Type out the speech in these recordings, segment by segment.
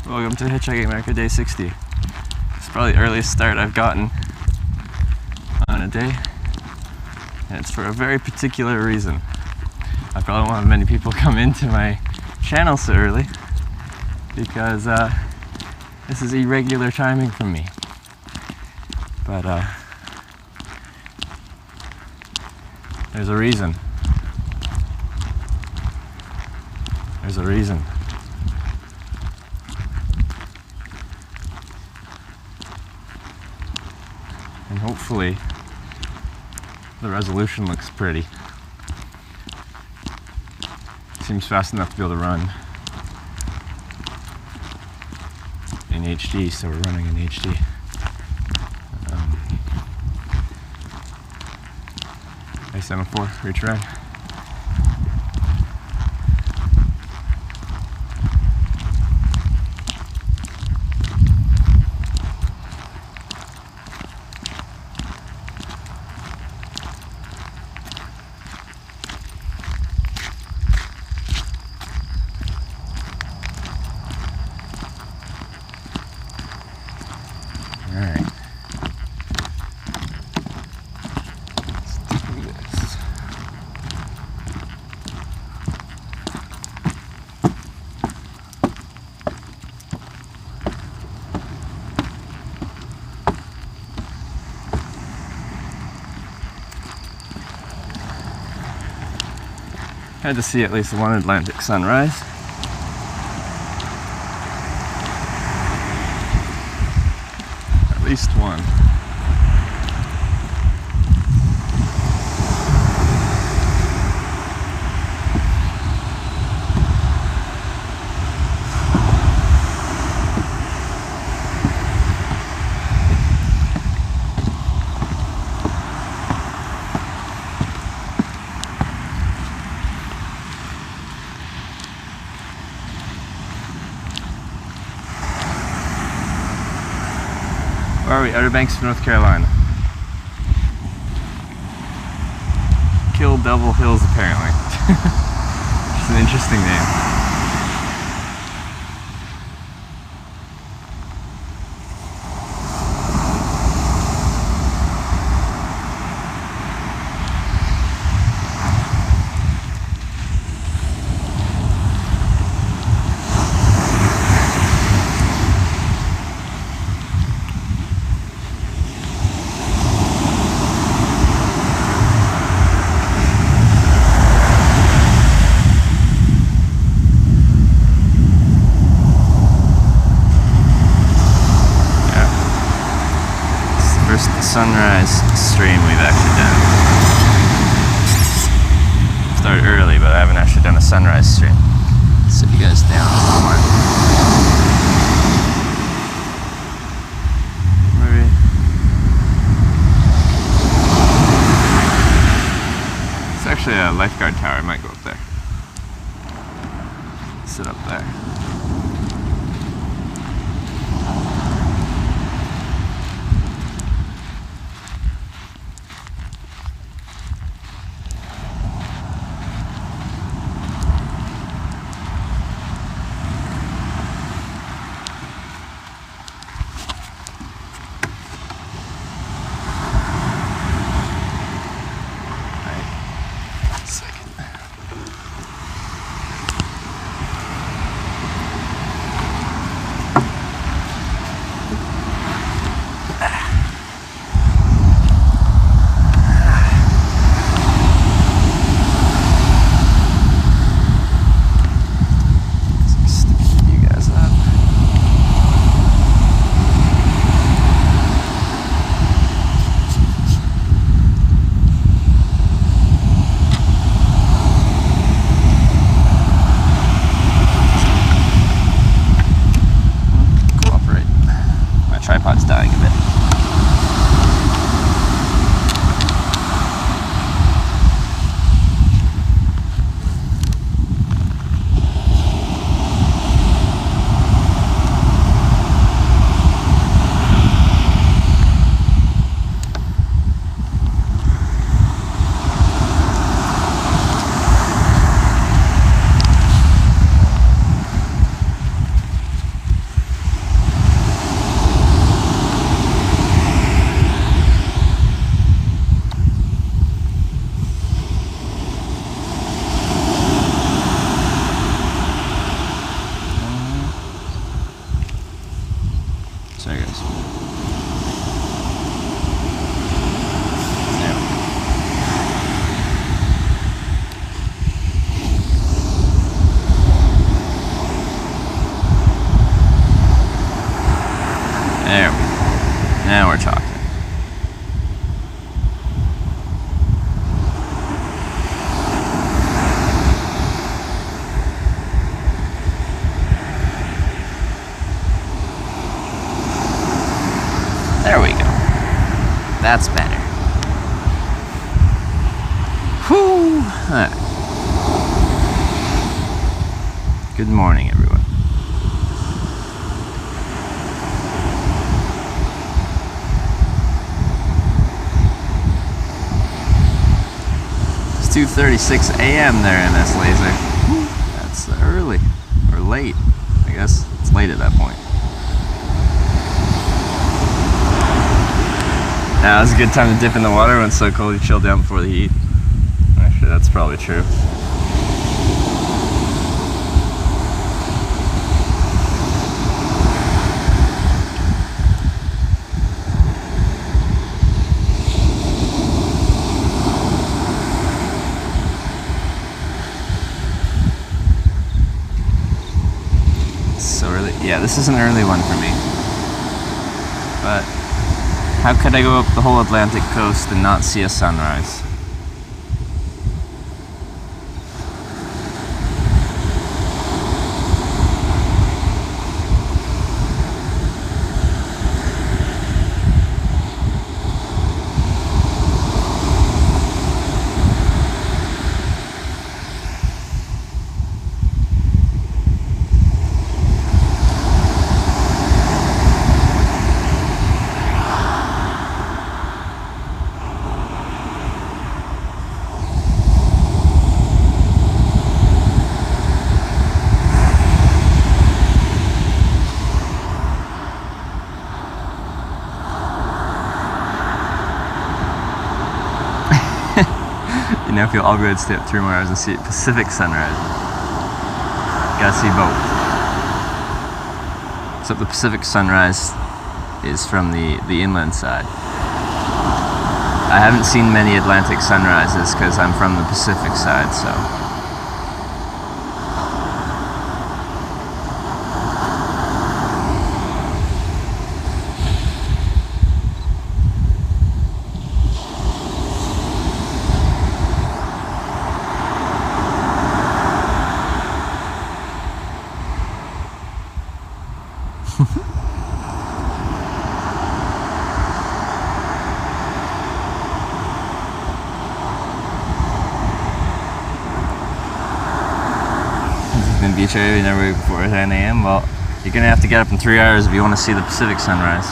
Welcome to Hitchhiking America Day 60. It's probably the earliest start I've gotten on a day, and it's for a very particular reason. I probably won't have many people come into my channel so early because this is irregular timing for me. But there's a reason. There's a reason. And hopefully the resolution looks pretty. Seems fast enough to be able to run in HD, so we're running in HD. A704, reach around. Alright. Let's do this. Had to see at least one Atlantic sunrise. At least one. Where are we? Outer Banks of North Carolina. Kill Devil Hills, apparently. It's an interesting name. First sunrise stream we've actually done. Started early, but I haven't actually done a sunrise stream. Sit you guys down a little more. Maybe. It's actually a lifeguard tower. I might go up there. Sit up there. That's better. Whew. Alright. Good morning, everyone. It's 2:36 a.m. there in this laser. That's early. Or late. I guess it's late at that point. Now it's a good time to dip in the water when it's so cold you chill down before the heat. Actually, that's probably true. So early. Yeah, this is an early one for me. But how could I go up the whole Atlantic coast and not see a sunrise? You know, if you'll all go and stay up 3 more hours and see Pacific sunrise. Gotta see both. So the Pacific sunrise is from the inland side. I haven't seen many Atlantic sunrises because I'm from the Pacific side, so. Beach area, you never wake before 10 a.m. Well, you're gonna have to get up in 3 hours if you want to see the Pacific sunrise.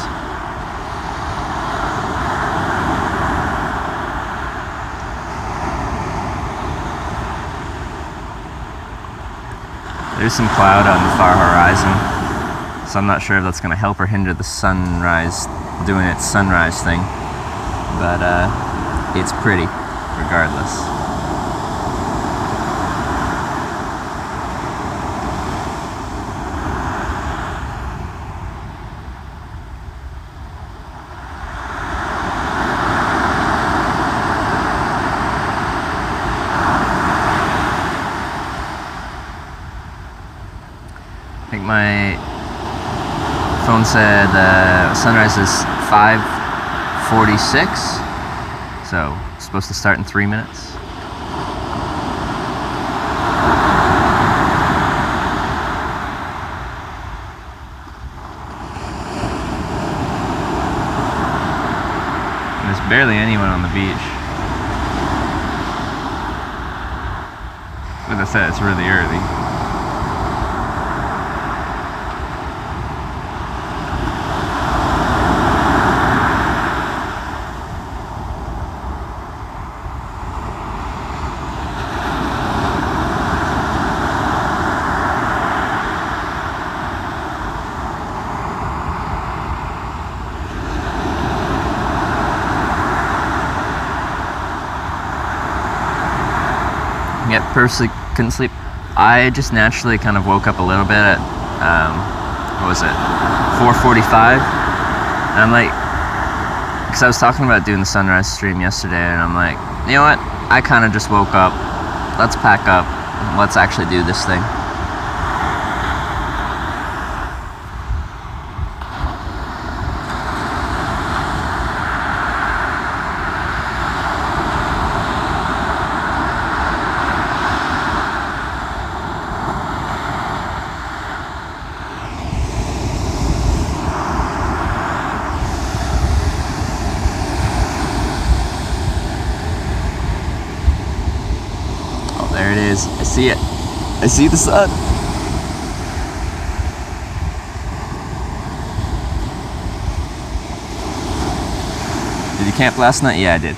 There's some cloud on the far horizon, so I'm not sure if that's gonna help or hinder the sunrise doing its sunrise thing, but it's pretty regardless. I think my phone said sunrise is 5:46, so it's supposed to start in 3 minutes. And there's barely anyone on the beach. Like I said, it's really early. Yeah, personally couldn't sleep. I just naturally kind of woke up a little bit at, what was it, 4:45? And I'm like, because I was talking about doing the sunrise stream yesterday, and I'm like, you know what, I kind of just woke up, let's pack up, let's actually do this thing. see it. I see the sun. Did you camp last night? Yeah, I did.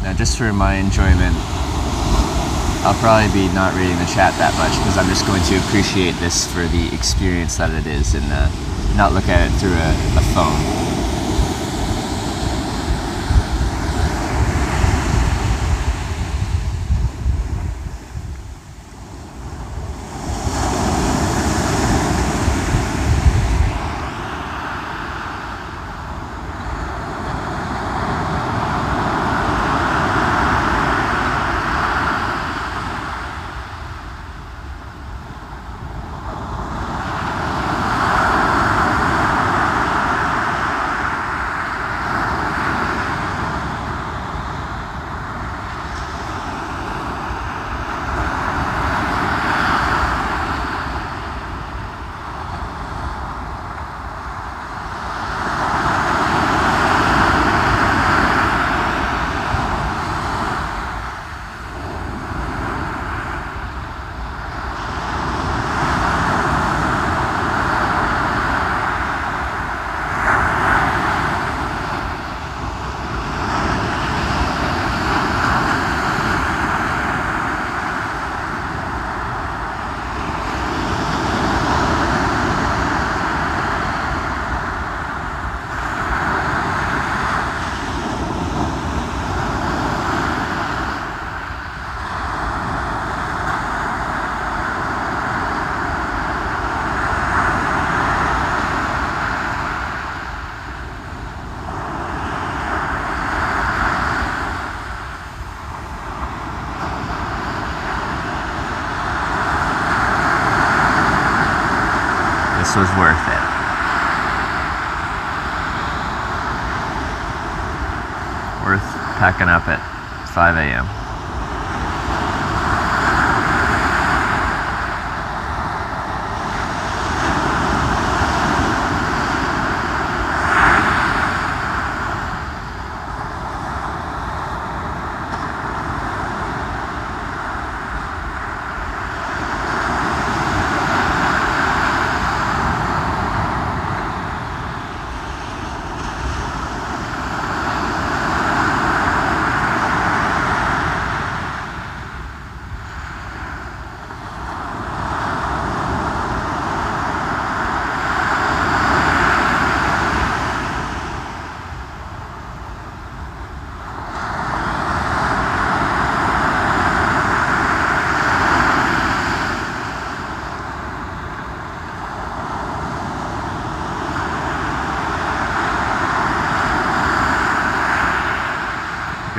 Now, just for my enjoyment, I'll probably be not reading the chat that much because I'm just going to appreciate this for the experience that it is and not look at it through a phone. This was worth it. Worth packing up at 5 a.m.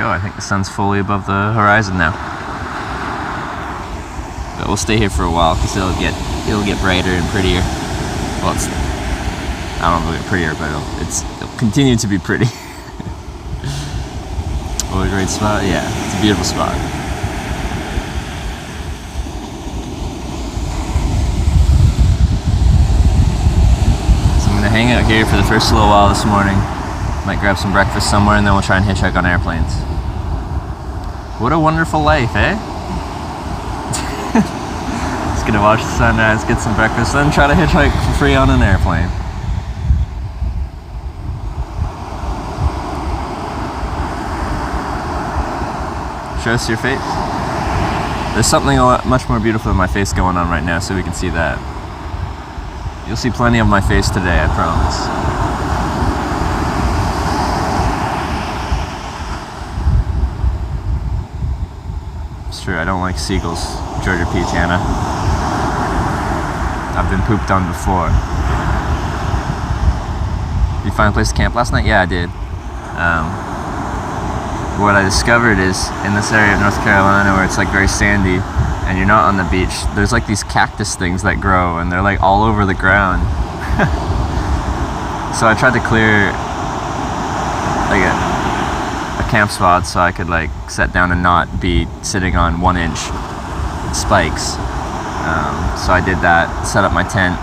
I think the sun's fully above the horizon now. But we'll stay here for a while because it'll get brighter and prettier. Well, I don't know if it'll get prettier, but it'll continue to be pretty. What a great spot! Yeah, it's a beautiful spot. So I'm gonna hang out here for the first little while this morning. Might grab some breakfast somewhere, and then we'll try and hitchhike on airplanes. What a wonderful life, eh? Just gonna watch the sunrise, get some breakfast, then try to hitchhike for free on an airplane. Show us your face. There's something much more beautiful than my face going on right now, so we can see that. You'll see plenty of my face today, I promise. True, I don't like seagulls, Georgia Peach, Anna. I've been pooped on before. Did you find a place to camp last night? Yeah, I did. What I discovered is in this area of North Carolina where it's like very sandy and you're not on the beach, there's like these cactus things that grow and they're like all over the ground. So I tried to clear like a camp spot so I could like sit down and not be sitting on 1-inch spikes. So I did that, set up my tent,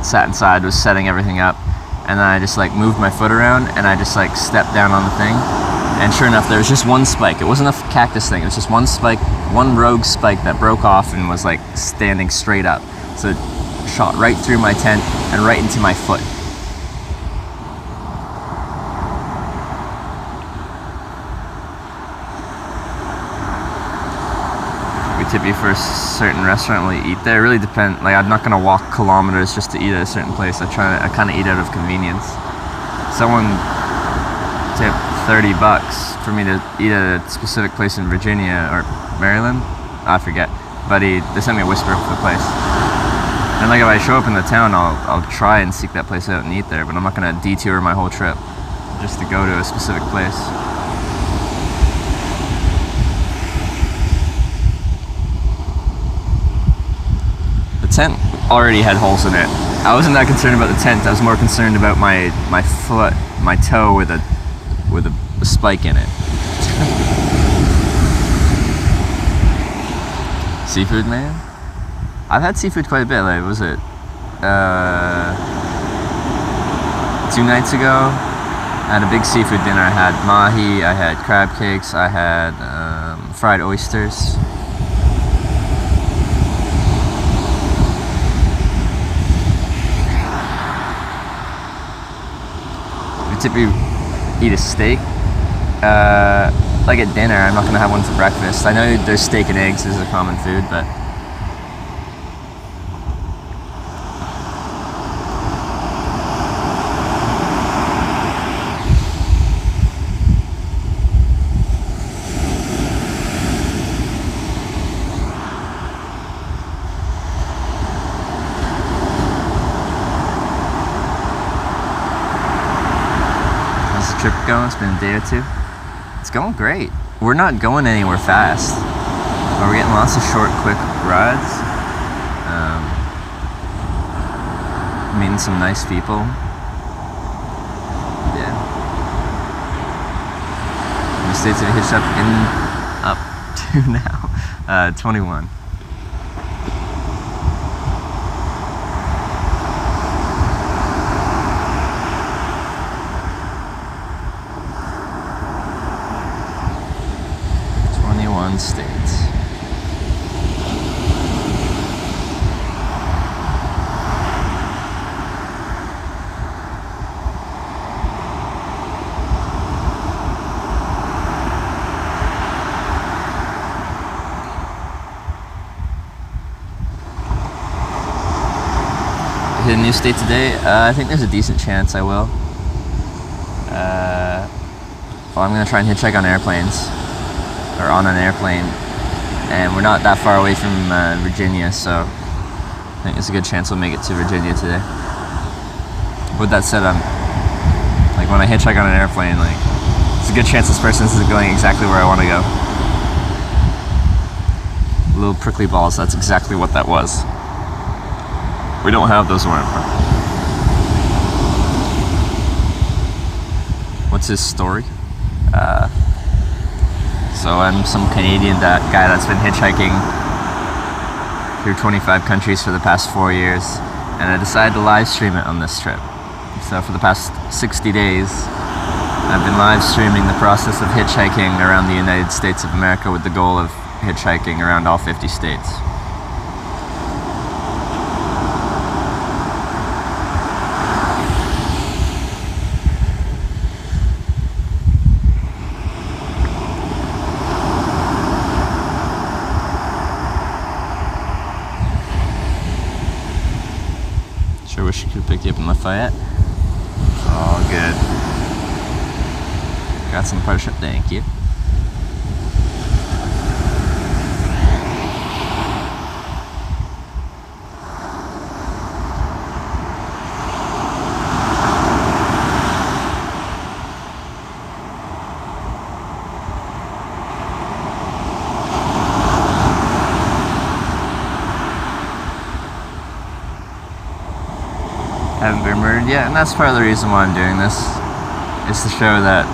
sat inside, was setting everything up, and then I just like moved my foot around and I just like stepped down on the thing, and sure enough there was just one spike. It wasn't a cactus thing, it was just one spike, one rogue spike that broke off and was like standing straight up, so it shot right through my tent and right into my foot. Tip you for a certain restaurant will you eat there. It really depends. Like, I'm not gonna walk kilometers just to eat at a certain place. I kind of eat out of convenience. Someone tipped $30 for me to eat at a specific place in Virginia or Maryland, I forget, but they sent me a whisper for the place. And like, if I show up in the town, I'll try and seek that place out and eat there, but I'm not gonna detour my whole trip just to go to a specific place. Tent already had holes in it. I wasn't that concerned about the tent. I was more concerned about my foot, my toe with a spike in it. Seafood, man. I've had seafood quite a bit. Like, was it 2 nights ago? I had a big seafood dinner. I had mahi, I had crab cakes, I had fried oysters. Typically eat a steak. Like at dinner, I'm not gonna have one for breakfast. I know there's steak and eggs is a common food, but trip going? It's been a day or two. It's going great. We're not going anywhere fast, but we're getting lots of short, quick rides. Meeting some nice people. Yeah. How many states have you hitched up to now? 21. States. Hit a new state today? I think there's a decent chance I will. Well, I'm gonna try and hitchhike on airplanes. Or on an airplane, and we're not that far away from Virginia, so I think there's a good chance we'll make it to Virginia today. With that said, like, when I hitchhike on an airplane, like, it's a good chance this person is going exactly where I want to go. Little prickly balls, that's exactly what that was. We don't have those around. What's his story? So I'm some Canadian guy that's been hitchhiking through 25 countries for the past 4 years, and I decided to live stream it on this trip. So for the past 60 days, I've been live streaming the process of hitchhiking around the United States of America with the goal of hitchhiking around all 50 states. Sure wish I could have picked you up in Lafayette. It's all good. Got some partnership, thank you. Haven't been murdered yet, and that's part of the reason why I'm doing this. Is to show that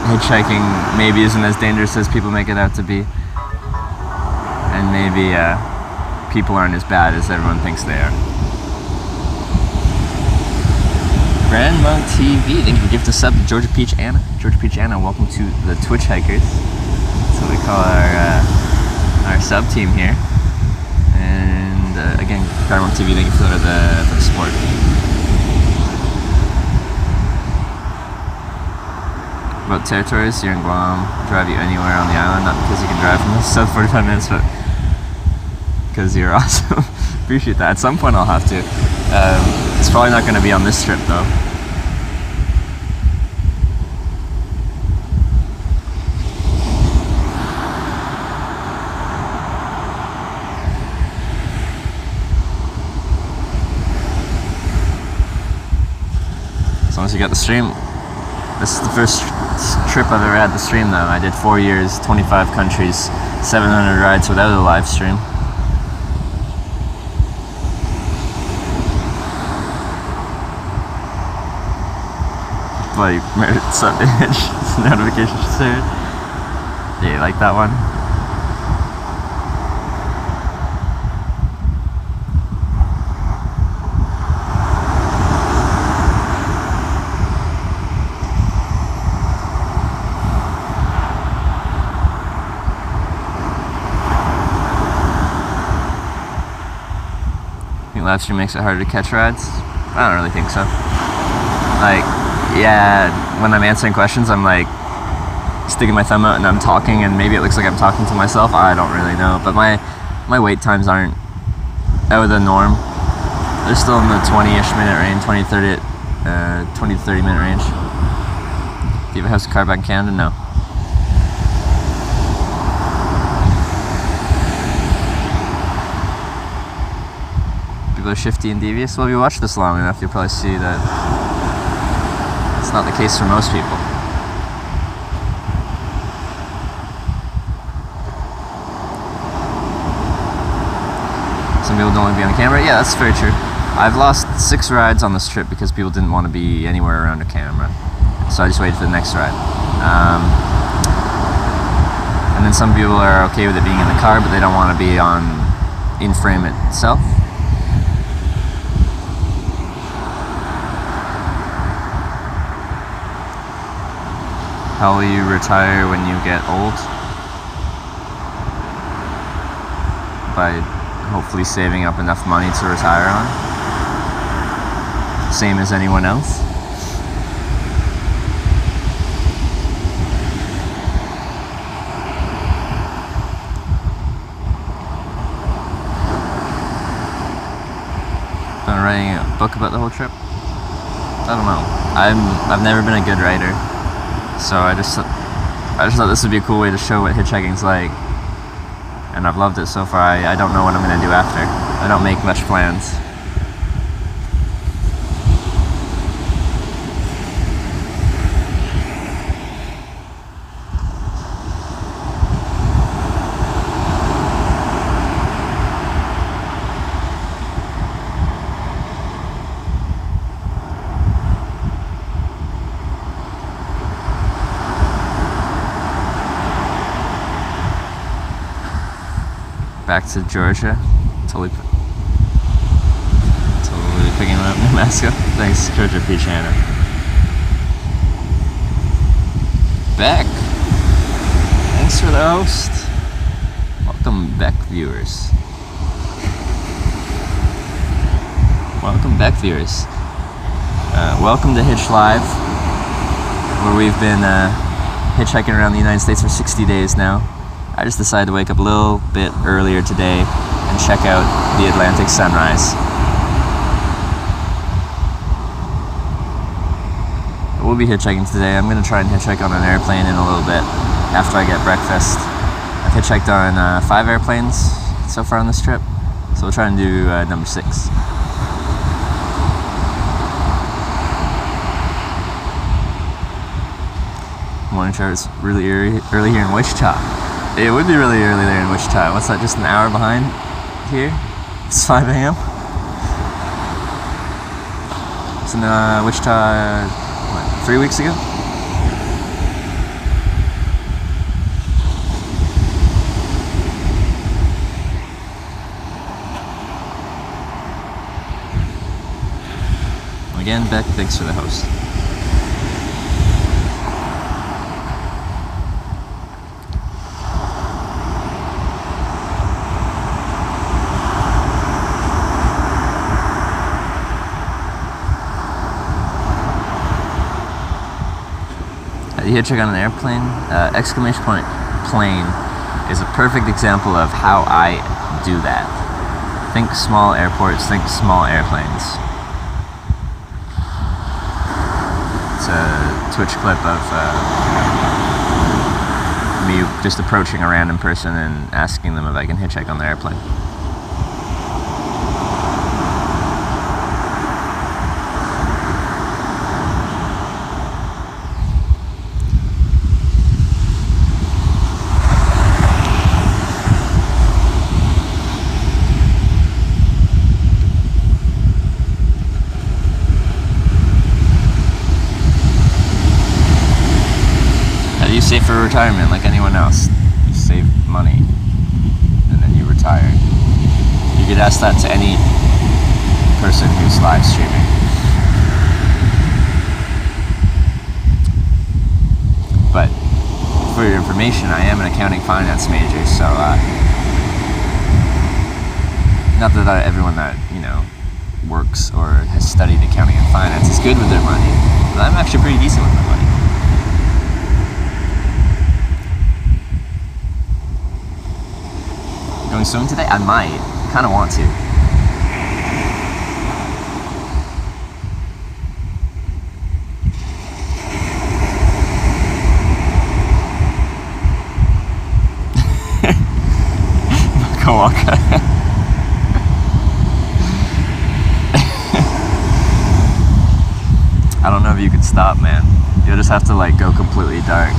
hitchhiking maybe isn't as dangerous as people make it out to be, and maybe people aren't as bad as everyone thinks they are. Grand Monk TV, thank you for gifting a sub to Georgia Peach Anna. Georgia Peach Anna, welcome to the Twitch Hikers. That's what we call our sub team here. And again, Grand Monk TV, thank you for the support. About territories, you're in Guam, drive you anywhere on the island, not because you can drive from the south 45 minutes, but because you're awesome. Appreciate that. At some point I'll have to. It's probably not going to be on this trip though. As long as you got the stream. This is the first trip I've ever had to stream though. I did 4 years, 25 countries, 700 rides without a live stream. Like Merit sub image notification shared. Yeah, you like that one? Live stream makes it harder to catch rides? I don't really think so. Like, yeah, when I'm answering questions, I'm like sticking my thumb out and I'm talking, and maybe it looks like I'm talking to myself. I don't really know, but my wait times aren't out of the norm. They're still in the 20-ish minute range, 20 to 30 minute range. Do you have a house or car back in Canada? No. Are shifty and devious. Well, if you watch this long enough, you'll probably see that it's not the case for most people. Some people don't want to be on camera. Yeah, that's very true. I've lost 6 rides on this trip because people didn't want to be anywhere around a camera, so I just waited for the next ride. And then some people are okay with it being in the car, but they don't want to be in frame itself. How will you retire when you get old? By hopefully saving up enough money to retire on. Same as anyone else. Been writing a book about the whole trip? I don't know. I've never been a good writer. So I just thought this would be a cool way to show what hitchhiking's like, and I've loved it so far. I don't know what I'm going to do after. I don't make much plans. Back to Georgia. Totally picking up New Mexico. Thanks, Georgia Peach Anna. Beck. Thanks for the host. Welcome, Beck viewers. Welcome, Beck viewers. Welcome to Hitch Live, where we've been hitchhiking around the United States for 60 days now. I just decided to wake up a little bit earlier today and check out the Atlantic sunrise. We'll be hitchhiking today. I'm going to try and hitchhike on an airplane in a little bit after I get breakfast. I've hitchhiked on 5 airplanes so far on this trip, so we'll try and do number 6. Morning show is really early here in Wichita. It would be really early there in Wichita. What's that, just an hour behind here? It's 5 a.m. It's in Wichita, what, 3 weeks ago? again, Beck, thanks for the host. You hitchhike on an airplane? Exclamation point plane is a perfect example of how I do that. Think small airports, think small airplanes. It's a Twitch clip of me just approaching a random person and asking them if I can hitchhike on their airplane. Save for retirement like anyone else. You save money and then you retire. You could ask that to any person who's live streaming. But for your information, I am an accounting finance major, so not that everyone that, works or has studied accounting and finance is good with their money, but I'm actually pretty decent with my money. Going swimming today? I might. Kind of want to. Coworker. I don't know if you can stop, man. You'll just have to go completely dark.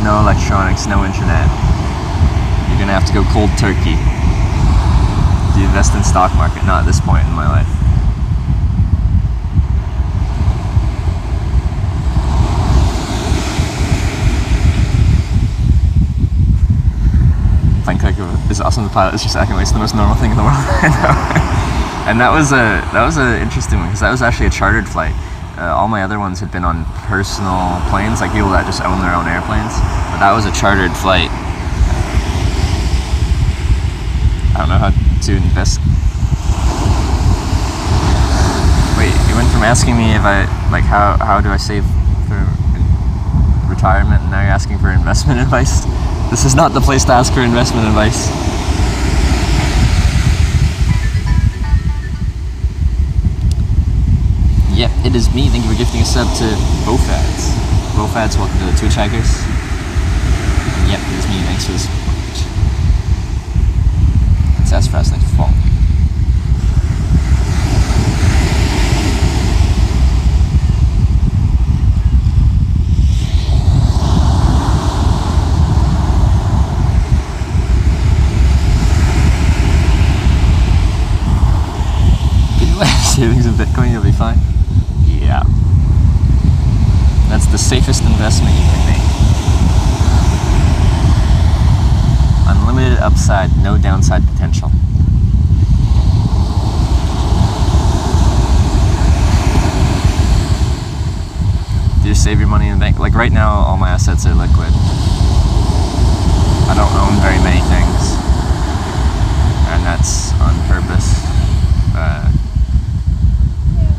No electronics, no internet. You're gonna have to go cold turkey. Do you invest in stock market? Not at this point in my life. Plane clicker is awesome. The pilot is just acting like it's the most normal thing in the world. I know. And that was a interesting one because that was actually a chartered flight. All my other ones had been on personal planes, like people that just own their own airplanes. But that was a chartered flight. I don't know how to invest. Wait, you went from asking me if I how do I save for retirement, and now you're asking for investment advice. This is not the place to ask for investment advice. Yep, it is me. Thank you for gifting a sub to Bofads. Bofads, welcome to the Twitch Hackers. Yep, it is me. Thanks for this. It's as fast like fall. Savings in Bitcoin, you'll be fine. Yeah. That's the safest investment you can make. Unlimited upside, no downside potential. Do you save your money in the bank? Like right now, all my assets are liquid. I don't own very many things. And that's on purpose.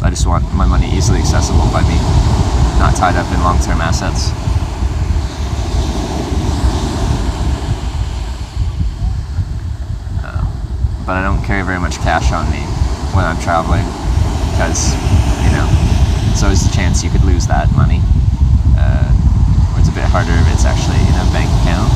I just want my money easily accessible by me, not tied up in long-term assets. But I don't carry very much cash on me when I'm traveling, because, there's always a chance you could lose that money. Or it's a bit harder if it's actually in a bank account.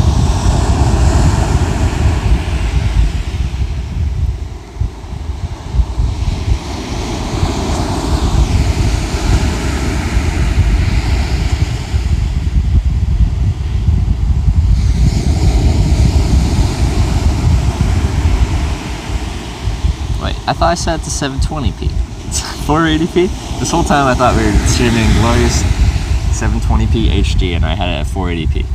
I thought I set it to 720p. It's 480p? This whole time I thought we were streaming glorious 720p HD and I had it at 480p.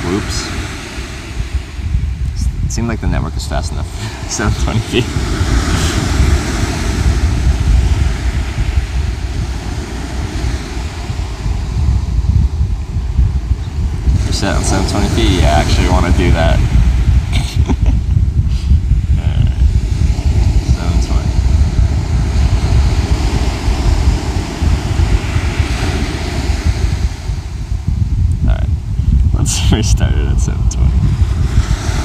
Whoops. It seemed like the network was fast enough. 720 feet. You're set on 720 feet? Yeah, I actually want to do that. Alright. 720. Alright. Let's restart it at 720.